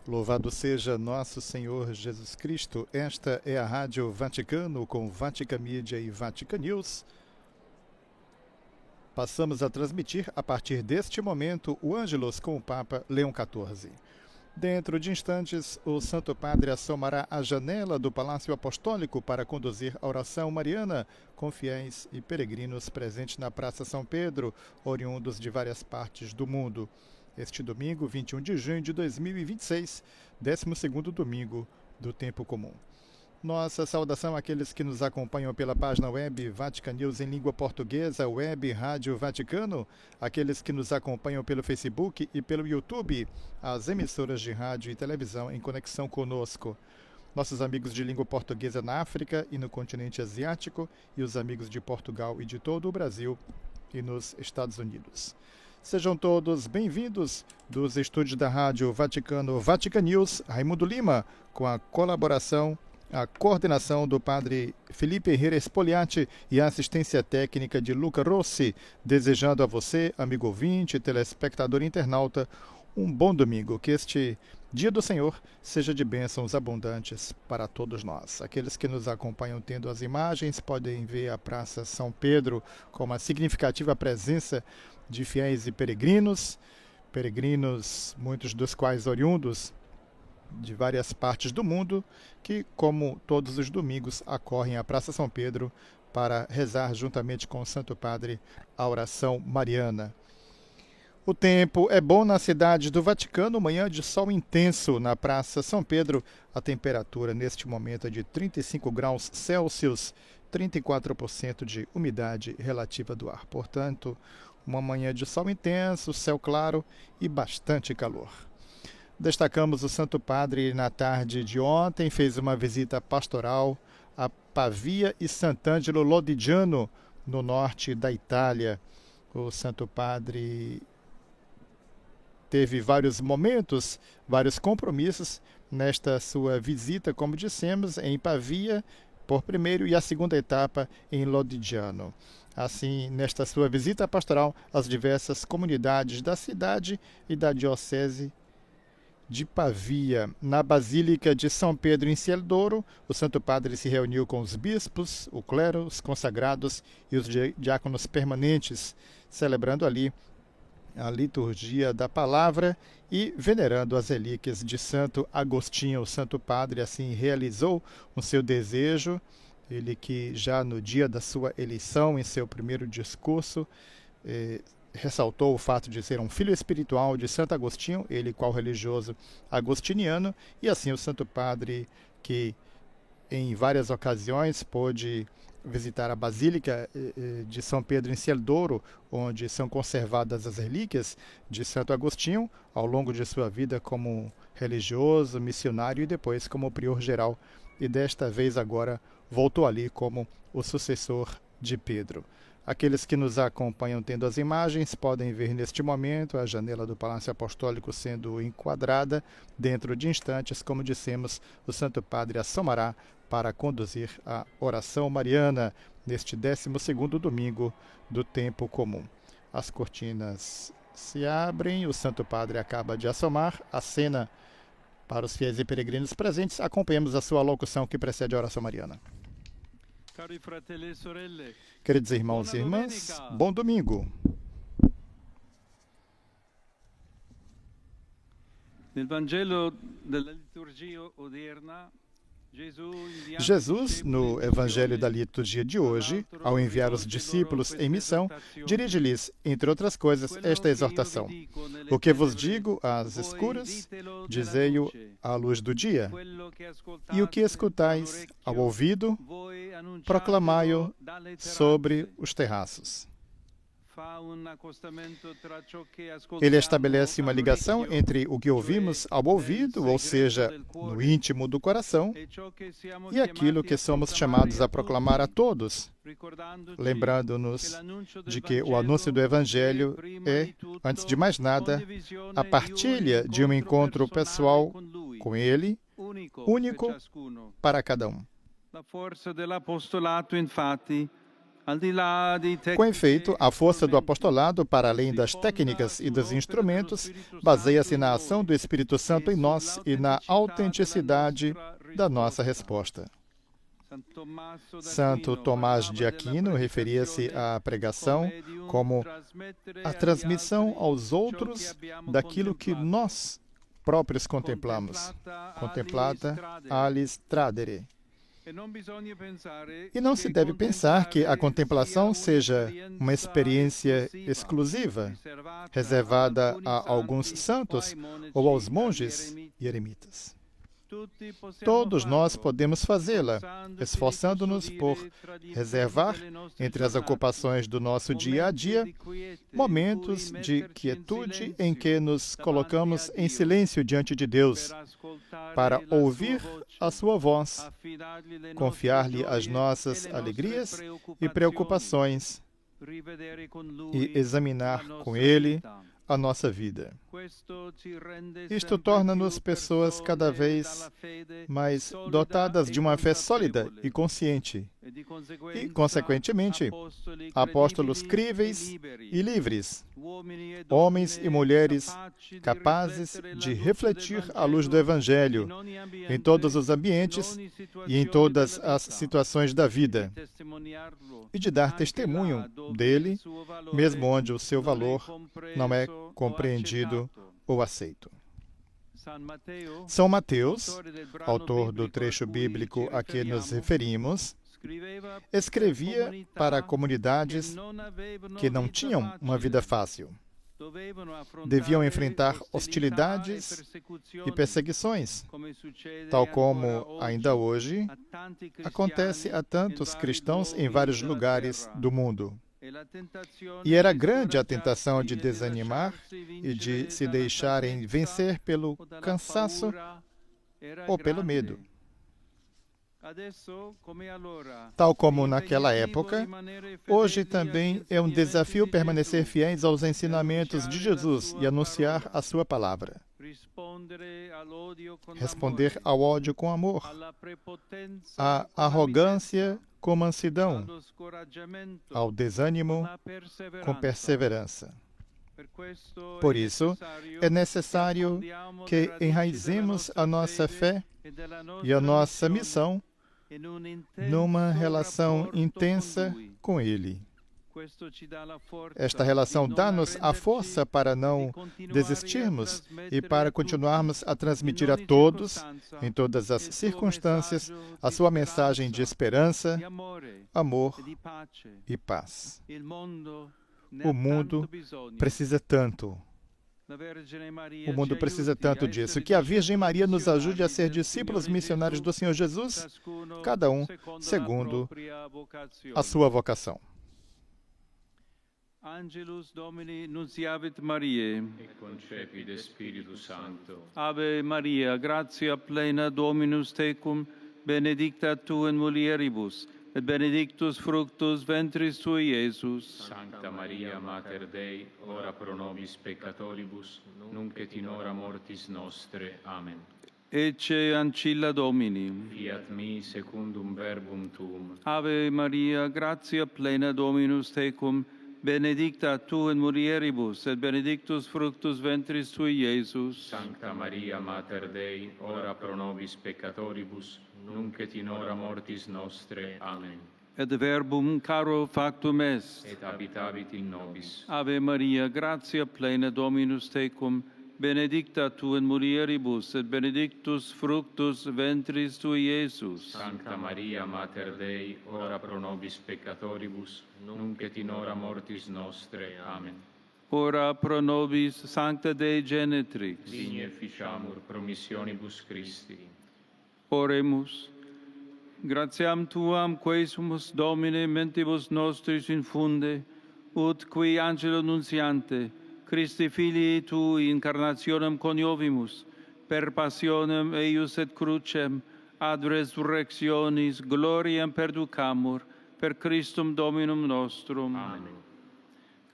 Louvado seja nosso Senhor Jesus Cristo. Esta é a Rádio Vaticano com Vatican Media e Vatican News. Passamos a transmitir, a partir deste momento, o Ângelus com o Papa Leão XIV. Dentro de instantes, o Santo Padre assomará a janela do Palácio Apostólico para conduzir a oração mariana com fiéis e peregrinos presentes na Praça São Pedro, oriundos de várias partes do mundo. Este domingo, 21 de junho de 2026, 12º domingo do Tempo Comum. Nossa saudação àqueles que nos acompanham pela página web Vatican News em língua portuguesa, web Rádio Vaticano, aqueles que nos acompanham pelo Facebook e pelo YouTube, as emissoras de rádio e televisão em conexão conosco, nossos amigos de língua portuguesa na África e no continente asiático e os amigos de Portugal e de todo o Brasil e nos Estados Unidos. Sejam todos bem-vindos dos estúdios da Rádio Vaticano Vatican News, Raimundo Lima, com a colaboração, a coordenação do padre Felipe Herrera Spogliati e a assistência técnica de Luca Rossi, desejando a você, amigo ouvinte, telespectador e internauta, um bom domingo, que este Dia do Senhor seja de bênçãos abundantes para todos nós. Aqueles que nos acompanham tendo as imagens podem ver a Praça São Pedro com uma significativa presença de fiéis e peregrinos, muitos dos quais oriundos de várias partes do mundo, que, como todos os domingos, acorrem à Praça São Pedro para rezar juntamente com o Santo Padre a oração mariana. O tempo é bom na cidade do Vaticano, manhã de sol intenso na Praça São Pedro. A temperatura neste momento é de 35 graus Celsius, 34% de umidade relativa do ar. Portanto, uma manhã de sol intenso, céu claro e bastante calor. Destacamos o Santo Padre na tarde de ontem, fez uma visita pastoral a Pavia e Sant'Angelo Lodigiano, no norte da Itália. O Santo Padre teve vários momentos, vários compromissos nesta sua visita, como dissemos, em Pavia, por primeiro, e a segunda etapa em Lodigiano. Assim, nesta sua visita pastoral às diversas comunidades da cidade e da diocese de Pavia, na Basílica de São Pedro em Ciel-d'Oro, o Santo Padre se reuniu com os bispos, o clero, os consagrados e os diáconos permanentes, celebrando ali a liturgia da palavra e venerando as relíquias de Santo Agostinho. O Santo Padre assim realizou o seu desejo, ele que já no dia da sua eleição, em seu primeiro discurso, ressaltou o fato de ser um filho espiritual de Santo Agostinho, ele qual religioso agostiniano, e assim o Santo Padre, que em várias ocasiões pôde visitar a Basílica de São Pedro em Ciel-d'Oro, onde são conservadas as relíquias de Santo Agostinho, ao longo de sua vida como religioso, missionário e depois como prior geral, e desta vez agora voltou ali como o sucessor de Pedro. Aqueles que nos acompanham tendo as imagens podem ver neste momento a janela do Palácio Apostólico sendo enquadrada. Dentro de instantes, como dissemos, o Santo Padre assomará para conduzir a oração mariana neste 12º domingo do Tempo Comum. As cortinas se abrem, o Santo Padre acaba de assomar, a cena para os fiéis e peregrinos presentes. Acompanhemos a sua locução que precede a oração mariana. Queridos irmãos e irmãs, bom domingo. No Vangelo della liturgia odierna, Jesus, no Evangelho da liturgia de hoje, ao enviar os discípulos em missão, dirige-lhes, entre outras coisas, esta exortação: o que vos digo às escuras, dizei-o à luz do dia, e o que escutais ao ouvido, proclamai-o sobre os terraços. Ele estabelece uma ligação entre o que ouvimos ao ouvido, ou seja, no íntimo do coração, e aquilo que somos chamados a proclamar a todos, lembrando-nos de que o anúncio do Evangelho é, antes de mais nada, a partilha de um encontro pessoal com Ele, único para cada um. La forza dell'apostolato, infatti, Com efeito, a força do apostolado, para além das técnicas e dos instrumentos, baseia-se na ação do Espírito Santo em nós e na autenticidade da nossa resposta. Santo Tomás de Aquino referia-se à pregação como a transmissão aos outros daquilo que nós próprios contemplamos. Contemplata alis tradere. E não se deve pensar que a contemplação seja uma experiência exclusiva, reservada a alguns santos ou aos monges e eremitas. Todos nós podemos fazê-la, esforçando-nos por reservar, entre as ocupações do nosso dia a dia, momentos de quietude em que nos colocamos em silêncio diante de Deus, para ouvir a sua voz, confiar-lhe as nossas alegrias e preocupações e examinar com Ele a nossa vida. Isto torna-nos pessoas cada vez mais dotadas de uma fé sólida e consciente, e, consequentemente, apóstolos críveis e livres, homens e mulheres capazes de refletir a luz do Evangelho em todos os ambientes e em todas as situações da vida, e de dar testemunho dele, mesmo onde o seu valor não é compreendido ou aceito. São Mateus, autor do trecho bíblico a que nos referimos, escrevia para comunidades que não tinham uma vida fácil. Deviam enfrentar hostilidades e perseguições, tal como ainda hoje acontece a tantos cristãos em vários lugares do mundo. E era grande a tentação de desanimar e de se deixarem vencer pelo cansaço ou pelo medo. Tal como naquela época, hoje também é um desafio permanecer fiéis aos ensinamentos de Jesus e anunciar a sua palavra. Responder ao ódio com amor, à arrogância com mansidão, ao desânimo com perseverança. Por isso, é necessário que enraizemos a nossa fé e a nossa missão numa relação intensa com Ele. Esta relação dá-nos a força para não desistirmos e para continuarmos a transmitir a todos, em todas as circunstâncias, a sua mensagem de esperança, amor e paz. O mundo precisa tanto. O mundo precisa tanto disso. Que a Virgem Maria nos ajude a ser discípulos missionários do Senhor Jesus, cada um segundo a sua vocação. Angelus Domini nunciavit Mariae, et concepit Spiritus Sancto. Ave Maria, gratia plena Dominus tecum, benedicta tu in mulieribus, et benedictus fructus ventris tui, Iesus. Sancta Maria, Mater Dei, ora pro nobis peccatoribus, nunc et in hora mortis nostre. Amen. Ecce ancilla Domini. Fiat mi secundum verbum tuum. Ave Maria, gratia plena Dominus tecum, benedicta tu in mulieribus, et benedictus fructus ventris tui, Iesus. Sancta Maria, Mater Dei, ora pro nobis peccatoribus, nunc et in hora mortis nostre. Amen. Et verbum caro factum est. Et habitavit in nobis. Ave Maria, gratia plena Dominus tecum, benedicta tu in mulieribus, et benedictus fructus ventris tui, Iesus. Sancta Maria, Mater Dei, ora pro nobis peccatoribus, nunc et in hora mortis nostre. Amen. Ora pro nobis Sancta Dei Genetrix. Digne ficiamur promissionibus Christi. Oremus. Gratiam tuam quae sumus Domine mentibus nostris infunde, ut qui angelo nunciante, Christi Filii Tui incarnationem coniovimus, per passionem eius et crucem, ad resurrectionis gloriam perducamur, per Christum Dominum nostrum. Amen.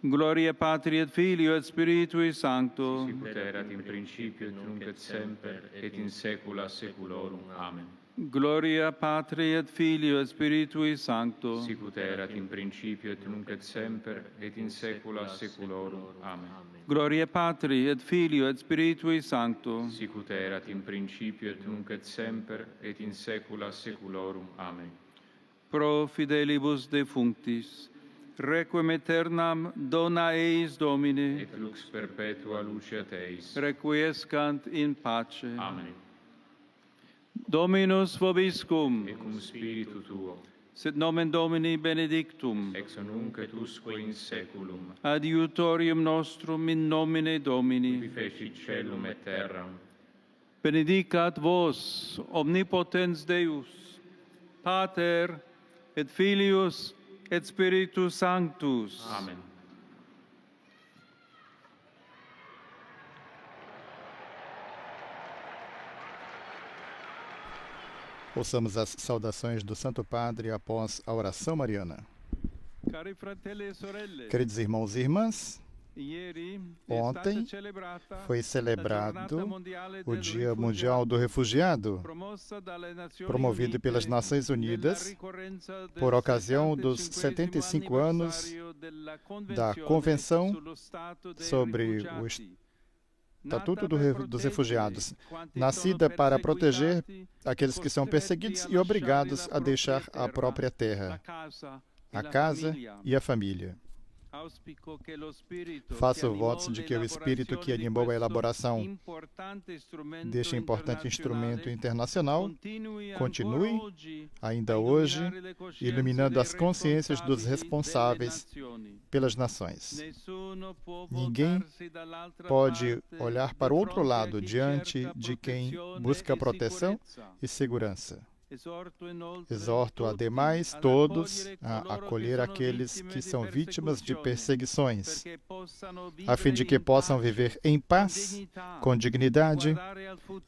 Gloria Patri et Filio et Spiritui Sancto. Sicut erat in principio et nunc et semper et in saecula saeculorum. Amen. Gloria Patri et Filio et Spiritui Sancto. Sicut erat in principio et nunc et semper et in saecula saeculorum. Amen. Gloria Patri et Filio et Spiritui Sancto. Sicut erat in principio et nunc et semper et in saecula saeculorum. Amen. Pro fidelibus defunctis, requiem aeternam dona eis Domine, Et lux perpetua luceat eis. requiescant in pace. Amen. Dominus vobiscum, Et cum spiritu tuo, sit nomen Domini benedictum, ex nunc et usque in saeculum, adiutorium nostrum in nomine qui Domini. fecit caelum et terram, Benedicat vos, omnipotens Deus, Pater et Filius et Spiritus Sanctus. Amen. Ouçamos as saudações do Santo Padre após a oração mariana. Cari fratelli e sorelle, Queridos irmãos e irmãs, ieri ontem è stata celebrata foi la celebrado Giornata Mondiale o del Dia Rifugiato, Mundial do Refugiado, promossa dalle Nazioni promovido pelas Unite Nações nella Unidas ricorrenza del por ocasião 75º dos 75 anos anniversario della da Convenção sullo Stato dei sobre o Rifugiati, Estatuto nata per dos proteggere Refugiados, quanti nascida sono para proteger perseguitati, aqueles que são perseguidos e obrigados a deixar a própria terra, a casa e a família. Faço votos de que o Espírito que animou a elaboração deste importante instrumento internacional continue, ainda hoje, iluminando as consciências dos responsáveis pelas nações. Ninguém pode olhar para o outro lado diante de quem busca proteção e segurança. Exorto, ademais, todos a acolher aqueles que são vítimas de perseguições, a fim de que possam viver em paz, com dignidade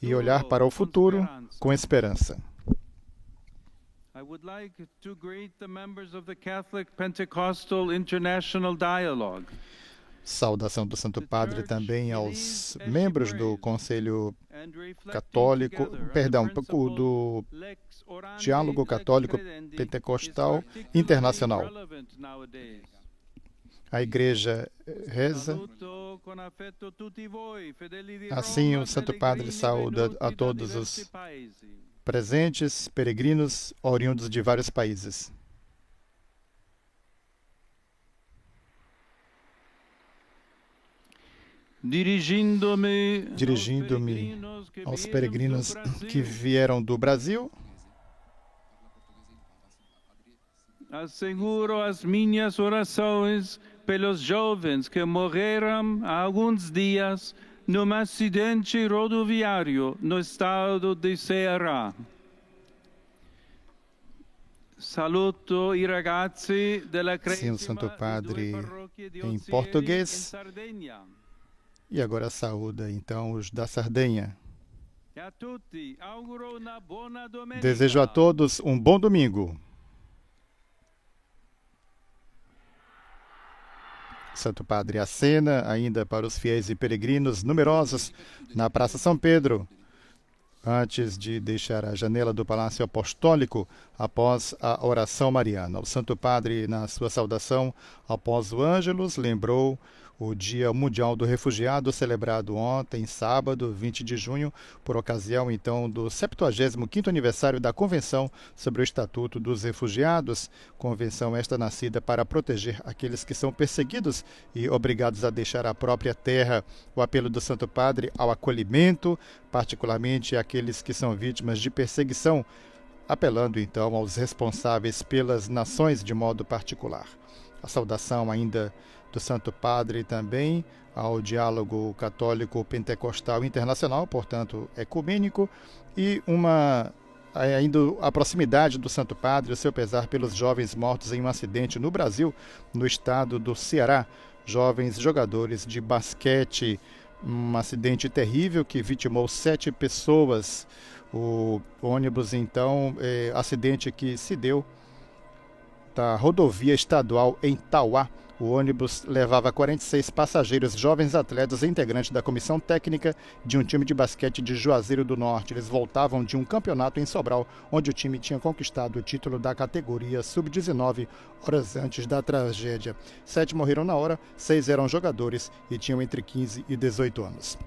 e olhar para o futuro com esperança. I would like to greet the members of the Catholic Pentecostal International Dialogue. Saudação do Santo Padre também aos membros do Conselho Católico, do Diálogo Católico Pentecostal Internacional. A Igreja reza. Assim, o Santo Padre saúda a todos os presentes, peregrinos, oriundos de vários países. Dirigindo-me aos peregrinos que vieram do Brasil, asseguro as minhas orações pelos jovens que morreram há alguns dias num acidente rodoviário no estado de Ceará. Saluto i ragazzi della sim, o Santo Cresima Padre delle due parrocchie em dioziesi português. in Sardegna. E agora saúda, então, os da Sardenha. E a tutti auguro una buona domenica. Desejo a todos um bom domingo. Santo Padre acena ainda para os fiéis e peregrinos numerosos na Praça São Pedro, antes de deixar a janela do Palácio Apostólico após a oração mariana. O Santo Padre, na sua saudação após o Ângelus, lembrou o Dia Mundial do Refugiado, celebrado ontem, sábado, 20 de junho, por ocasião, então, do 75º aniversário da Convenção sobre o Estatuto dos Refugiados. Convenção esta nascida para proteger aqueles que são perseguidos e obrigados a deixar a própria terra. O apelo do Santo Padre ao acolhimento, particularmente aqueles que são vítimas de perseguição, apelando, então, aos responsáveis pelas nações de modo particular. A saudação ainda do Santo Padre também ao Diálogo Católico Pentecostal Internacional, portanto, ecumênico, e ainda a proximidade do Santo Padre, o seu pesar pelos jovens mortos em um acidente no Brasil, no estado do Ceará, jovens jogadores de basquete, um acidente terrível que vitimou 7 pessoas. O ônibus, então, acidente que se deu da rodovia estadual em Tauá. O ônibus levava 46 passageiros, jovens atletas e integrantes da comissão técnica de um time de basquete de Juazeiro do Norte. Eles voltavam de um campeonato em Sobral, onde o time tinha conquistado o título da categoria Sub-19 horas antes da tragédia. 7 morreram na hora, 6 eram jogadores e tinham entre 15 e 18 anos.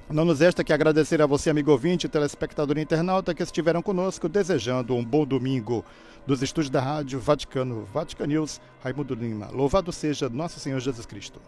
Não nos resta que agradecer a você, amigo ouvinte, telespectador e internauta, que estiveram conosco, desejando um bom domingo. Dos estúdios da Rádio Vaticano, Vatican News, Raimundo Lima. Louvado seja Nosso Senhor Jesus Cristo.